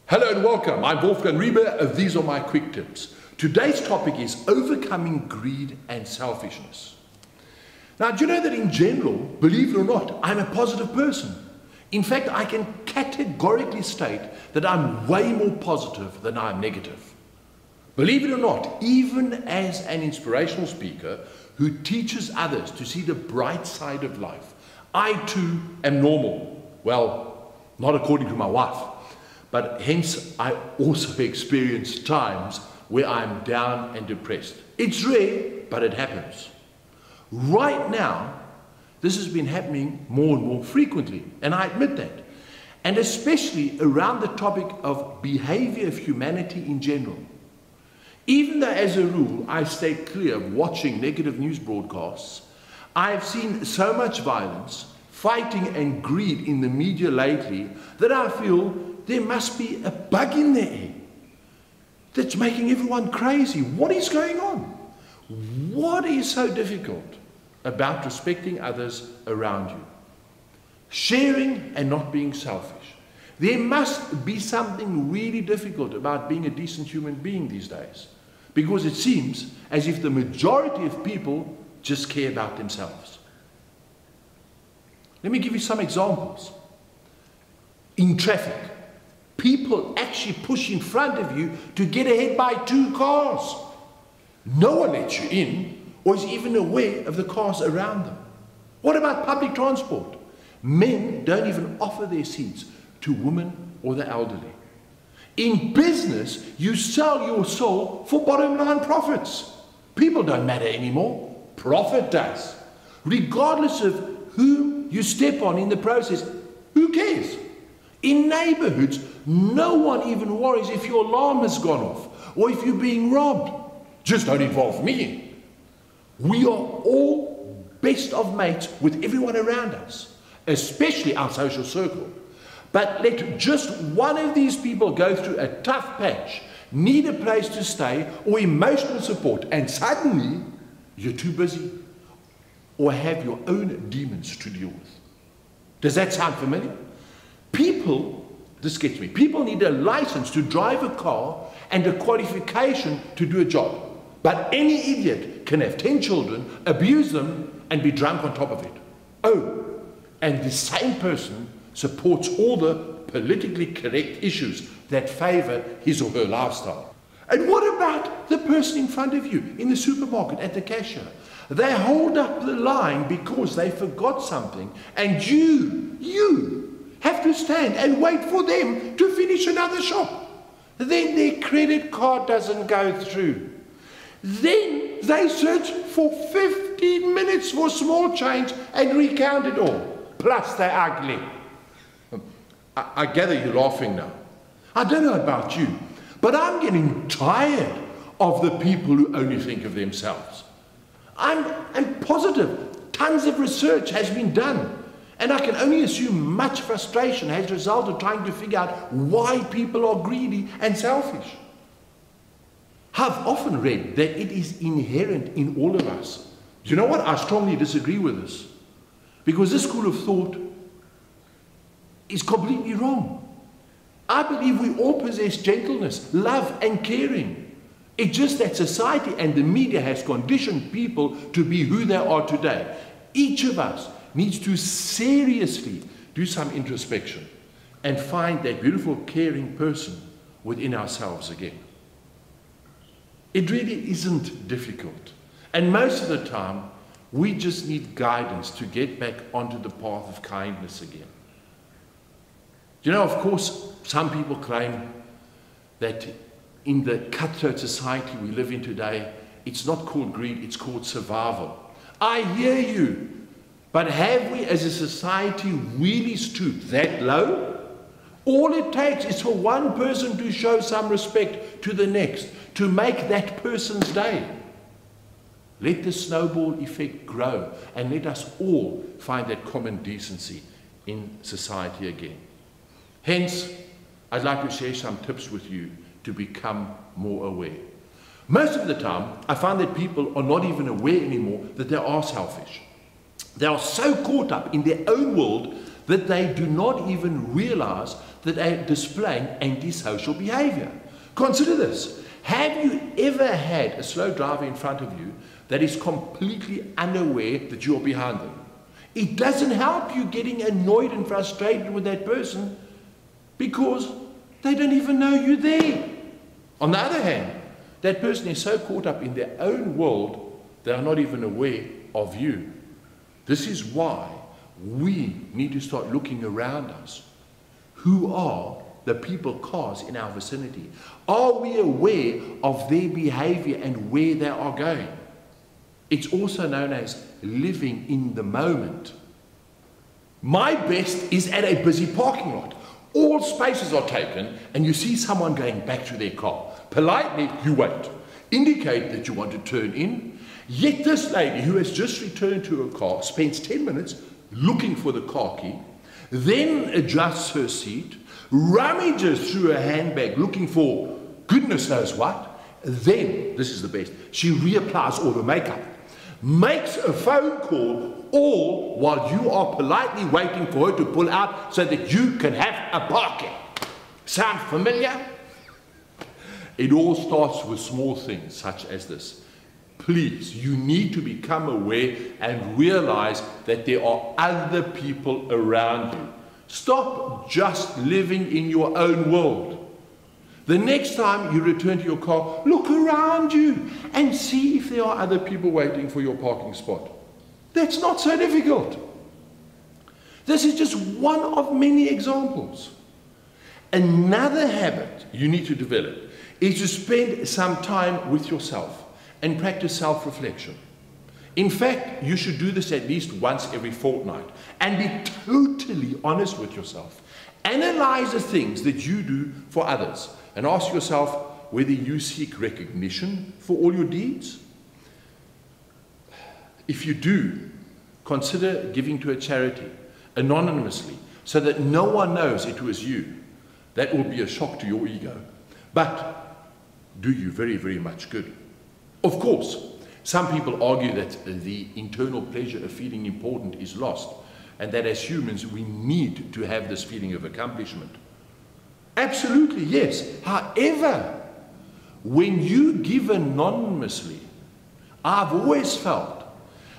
Hello and welcome. I'm Wolfgang Riebe. These are my quick tips. Today's topic is overcoming greed and selfishness. Now, do you know that in general, believe it or not, I'm a positive person. In fact, I can categorically state that I'm way more positive than I'm negative. Believe it or not, even as an inspirational speaker who teaches others to see the bright side of life, I too am normal. Well, not according to my wife. But hence, I also experience times where I'm down and depressed. It's rare, but it happens. Right now, this has been happening more and more frequently, and I admit that. And especially around the topic of behavior of humanity in general. Even though, as a rule, I stay clear of watching negative news broadcasts, I have seen so much violence, fighting and greed in the media lately that I feel there must be a bug in the air that's making everyone crazy. What is going on? What is so difficult about respecting others around you? Sharing and not being selfish. There must be something really difficult about being a decent human being these days, because it seems as if the majority of people just care about themselves. Let me give you some examples. In traffic, people actually push in front of you to get ahead by 2 cars. No one lets you in or is even aware of the cars around them. What about public transport? Men don't even offer their seats to women or the elderly. In business, you sell your soul for bottom line profits. People don't matter anymore. Profit does. Regardless of whom you step on in the process, who cares? In neighborhoods, no one even worries if your alarm has gone off or if you're being robbed. Just don't involve me. We are all best of mates with everyone around us, especially our social circle. But let just one of these people go through a tough patch, need a place to stay or emotional support, and suddenly you're too busy or have your own demons to deal with. Does that sound familiar? This gets me, people need a license to drive a car and a qualification to do a job. But any idiot can have 10 children, abuse them, and be drunk on top of it. Oh, and the same person supports all the politically correct issues that favor his or her lifestyle. And what about the person in front of you in the supermarket at the cashier? They hold up the line because they forgot something, and you have to stand and wait for them to finish another shop. Then their credit card doesn't go through. Then they search for 15 minutes for small change and recount it all. Plus they're ugly. I gather you're laughing now. I don't know about you, but I'm getting tired of the people who only think of themselves. I'm positive tons of research has been done. And I can only assume much frustration has resulted trying to figure out why people are greedy and selfish. I've often read that it is inherent in all of us. Do you know what? I strongly disagree with this. Because this school of thought is completely wrong. I believe we all possess gentleness, love, and caring. It's just that society and the media has conditioned people to be who they are today. Each of us needs to seriously do some introspection and find that beautiful, caring person within ourselves again. It really isn't difficult. And most of the time, we just need guidance to get back onto the path of kindness again. You know, of course, some people claim that in the cutthroat society we live in today, it's not called greed, it's called survival. I hear you. But have we as a society really stooped that low? All it takes is for one person to show some respect to the next, to make that person's day. Let the snowball effect grow and let us all find that common decency in society again. Hence, I'd like to share some tips with you to become more aware. Most of the time, I find that people are not even aware anymore that they are selfish. They are so caught up in their own world that they do not even realize that are displaying antisocial behavior. Consider this. Have you ever had a slow driver in front of you that is completely unaware that you are behind them? It doesn't help you getting annoyed and frustrated with that person because they don't even know you're there. On the other hand, that person is so caught up in their own world, they are not even aware of you. This is why we need to start looking around us. Who are the people, cars in our vicinity? Are we aware of their behavior and where they are going? It's also known as living in the moment. My best is at a busy parking lot. All spaces are taken and you see someone going back to their car. Politely, you wait. Indicate that you want to turn in. Yet this lady who has just returned to her car spends 10 minutes looking for the car key, then adjusts her seat, rummages through her handbag looking for goodness knows what, then, this is the best, she reapplies all the makeup, makes a phone call, all while you are politely waiting for her to pull out so that you can have a parking. Sound familiar? It all starts with small things such as this. Please, you need to become aware and realize that there are other people around you. Stop just living in your own world. The next time you return to your car, look around you and see if there are other people waiting for your parking spot. That's not so difficult. This is just one of many examples. Another habit you need to develop is to spend some time with yourself and practice self-reflection. In fact, you should do this at least once every fortnight and be totally honest with yourself. Analyze the things that you do for others and ask yourself whether you seek recognition for all your deeds. If you do, consider giving to a charity anonymously so that no one knows it was you. That will be a shock to your ego. But do you very, very much good. Of course, some people argue that the internal pleasure of feeling important is lost and that as humans we need to have this feeling of accomplishment. Absolutely, yes. However, when you give anonymously, I've always felt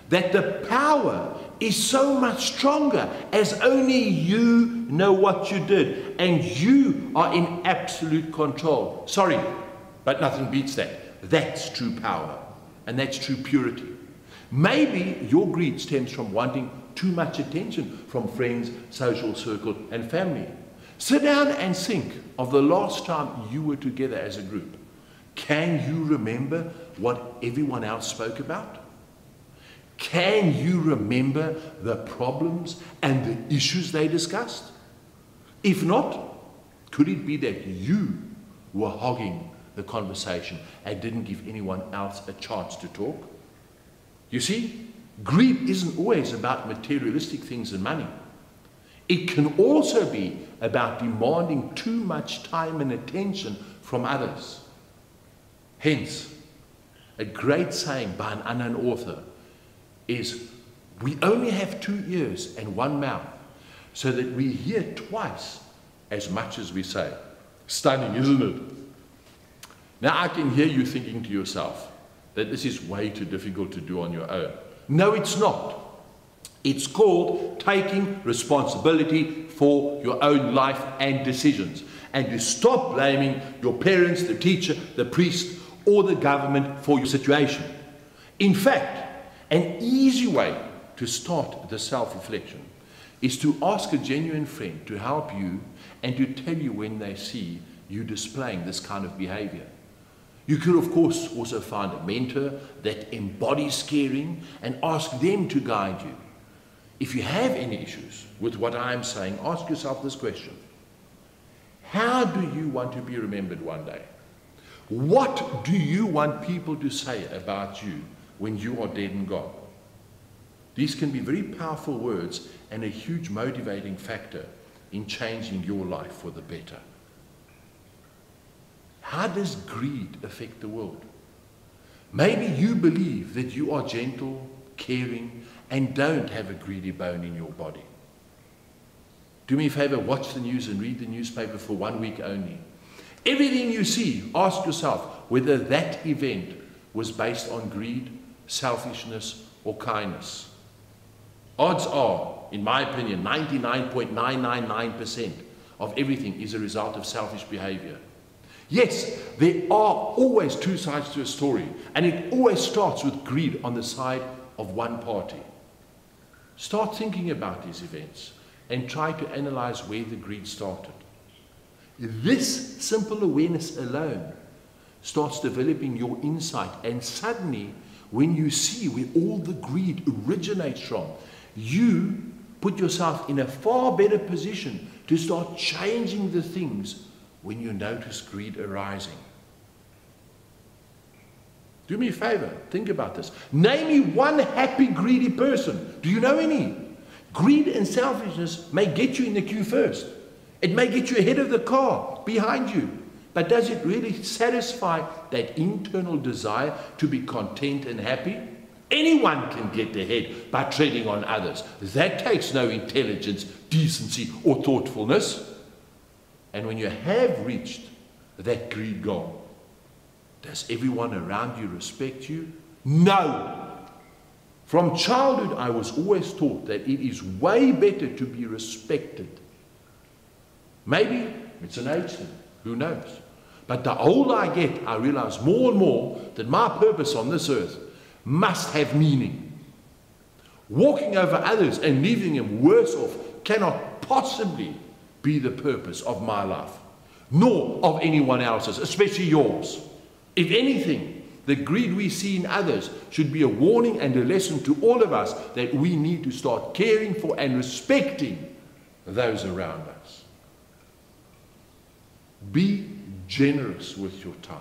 that the power is so much stronger as only you know what you did and you are in absolute control. Sorry, but nothing beats that. That's true power and that's true purity. Maybe your greed stems from wanting too much attention from friends, social circle and family. Sit down and think of the last time you were together as a group. Can you remember what everyone else spoke about? Can you remember the problems and the issues they discussed? If not, could it be that you were hogging the conversation and didn't give anyone else a chance to talk? You see, greed isn't always about materialistic things and money. It can also be about demanding too much time and attention from others. Hence, a great saying by an unknown author is, we only have 2 ears and 1 mouth, so that we hear twice as much as we say. Stunning, isn't it? Now I can hear you thinking to yourself that this is way too difficult to do on your own. No, it's not. It's called taking responsibility for your own life and decisions. And you stop blaming your parents, the teacher, the priest, or the government for your situation. In fact, an easy way to start the self-reflection is to ask a genuine friend to help you and to tell you when they see you displaying this kind of behavior. You could, of course, also find a mentor that embodies caring and ask them to guide you. If you have any issues with what I am saying, ask yourself this question. How do you want to be remembered one day? What do you want people to say about you when you are dead and gone? These can be very powerful words and a huge motivating factor in changing your life for the better. How does greed affect the world? Maybe you believe that you are gentle, caring, and don't have a greedy bone in your body. Do me a favor, watch the news and read the newspaper for 1 week only. Everything you see, ask yourself whether that event was based on greed, selfishness, or kindness. Odds are, in my opinion, 99.999% of everything is a result of selfish behavior. Yes, there are always two sides to a story, and it always starts with greed on the side of one party. Start thinking about these events and try to analyze where the greed started. This simple awareness alone starts developing your insight, and suddenly, when you see where all the greed originates from, you put yourself in a far better position to start changing the things when you notice greed arising. Do me a favor, think about this. Name me one happy, greedy person. Do you know any? Greed and selfishness may get you in the queue first. It may get you ahead of the car, behind you. But does it really satisfy that internal desire to be content and happy? Anyone can get ahead by treading on others. That takes no intelligence, decency, or thoughtfulness. And when you have reached that greed goal, does everyone around you respect you? No! From childhood, I was always taught that it is way better to be respected. Maybe it's an age thing, who knows? But the older I get, I realize more and more that my purpose on this earth must have meaning. Walking over others and leaving them worse off cannot possibly be the purpose of my life, nor of anyone else's, especially yours. If anything, the greed we see in others should be a warning and a lesson to all of us that we need to start caring for and respecting those around us. Be generous with your time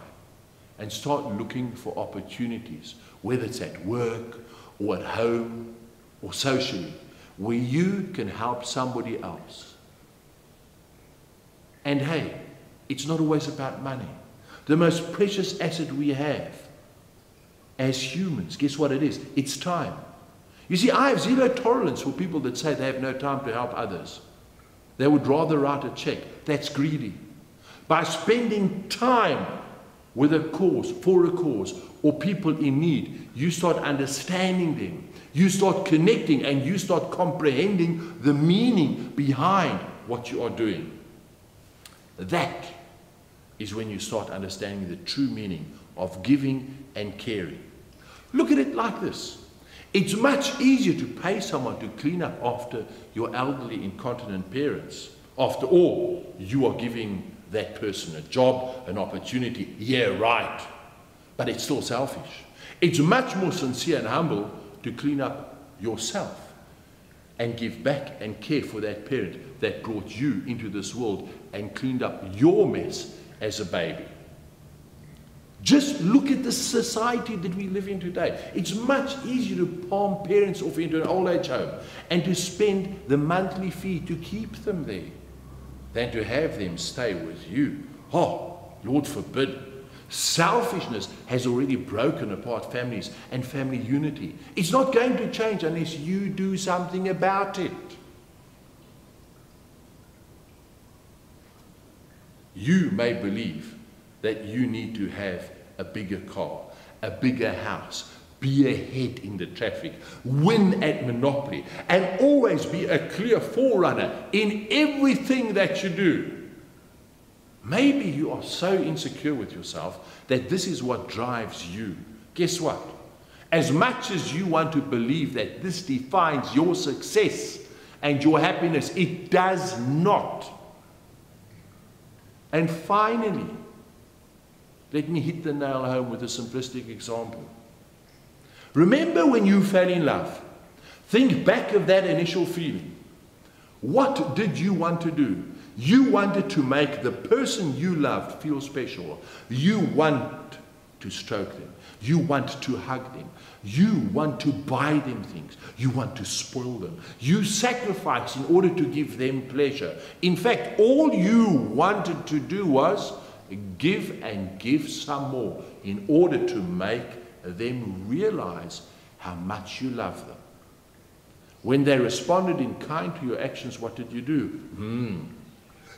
and start looking for opportunities, whether it's at work or at home or socially, where you can help somebody else. And hey, it's not always about money. The most precious asset we have as humans, guess what it is? It's time. You see, I have zero tolerance for people that say they have no time to help others. They would rather write a check. That's greedy. By spending time with a cause, for a cause, or people in need, you start understanding them. You start connecting and you start comprehending the meaning behind what you are doing. That is when you start understanding the true meaning of giving and caring. Look at it like this. It's much easier to pay someone to clean up after your elderly, incontinent parents. After all, you are giving that person a job, an opportunity. Yeah, right. But it's still selfish. It's much more sincere and humble to clean up yourself and give back and care for that parent that brought you into this world and cleaned up your mess as a baby. Just look at the society that we live in today. It's much easier to palm parents off into an old age home and to spend the monthly fee to keep them there than to have them stay with you. Oh, Lord forbid. Selfishness has already broken apart families and family unity. It's not going to change unless you do something about it. You may believe that you need to have a bigger car, a bigger house, be ahead in the traffic, win at Monopoly, and always be a clear forerunner in everything that you do. Maybe you are so insecure with yourself that this is what drives you. Guess what? As much as you want to believe that this defines your success and your happiness, it does not. And finally, let me hit the nail home with a simplistic example. Remember when you fell in love? Think back of that initial feeling. What did you want to do? You wanted to make the person you loved feel special. You want to stroke them. You want to hug them. You want to buy them things. You want to spoil them. You sacrifice in order to give them pleasure. In fact, all you wanted to do was give and give some more in order to make them realize how much you love them. When they responded in kind to your actions, what did you do?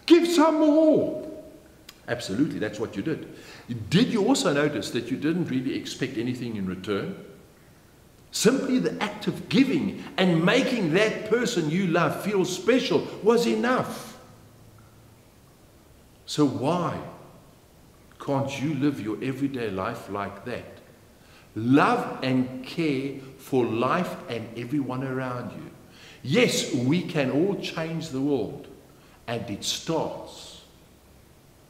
Give some more. Absolutely, that's what you did. Did you also notice that you didn't really expect anything in return? Simply the act of giving and making that person you love feel special was enough. So why can't you live your everyday life like that? Love and care for life and everyone around you. Yes, we can all change the world, and it starts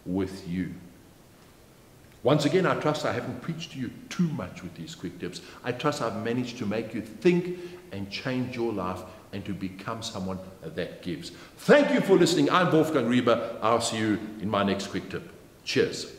with you. Once again, I trust I haven't preached to you too much with these quick tips. I trust I've managed to make you think and change your life and to become someone that gives. Thank you for listening. I'm Wolfgang Riebe. I'll see you in my next quick tip. Cheers.